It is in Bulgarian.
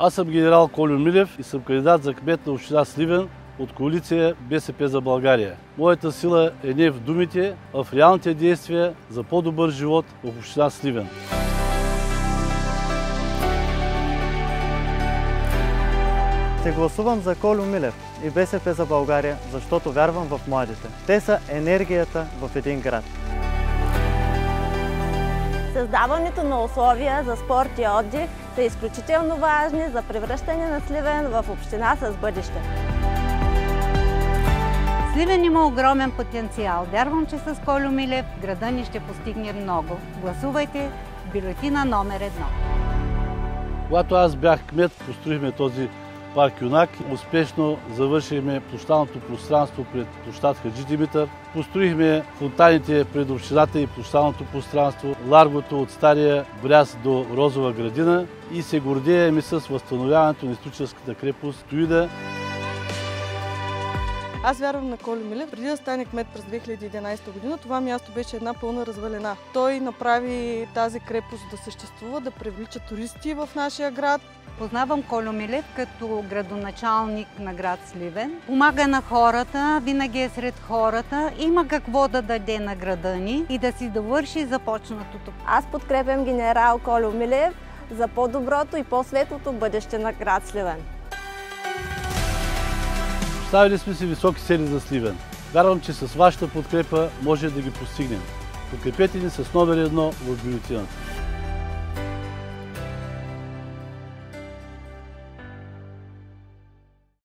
Аз съм генерал Кольо Милев и съм кандидат за кмет на община Сливен от коалиция БСП за България. Моята сила е не в думите, а в реалните действия за по-добър живот в община Сливен. Ще гласувам за Кольо Милев и БСП за България, защото вярвам в младите. Те са енергията в един град. Създаването на условия за спорт и отдих са изключително важни за превръщане на Сливен в община с бъдеще. Сливен има огромен потенциал. Вярвам, че с Кольо Милев града ни ще постигне много. Гласувайте бюлетина номер 1. Когато аз бях кмет, построихме този парк Юнак. Успешно завършихме площадното пространство пред площад Хаджи Димитър. Построихме фонтаните пред общината и площадното пространство, ларгото от Стария бряз до Розова градина и се гордеем с възстановяването на историческата крепост Стоида. Аз вярвам на Кольо Милев. Преди да стане кмет през 2011 година, това място беше една пълна развалина. Той направи тази крепост да съществува, да привлича туристи в нашия град. Познавам Кольо Милев като градоначалник на град Сливен. Помага на хората, винаги е сред хората, има какво да даде на града ни и да си довърши започнатото. Аз подкрепям генерал Кольо Милев за по-доброто и по-светлото бъдеще на град Сливен. Поставили сме си високи цели за Сливен. Вярвам, че с вашата подкрепа може да ги постигнем. Подкрепете ни с номер 1 в бюлетината.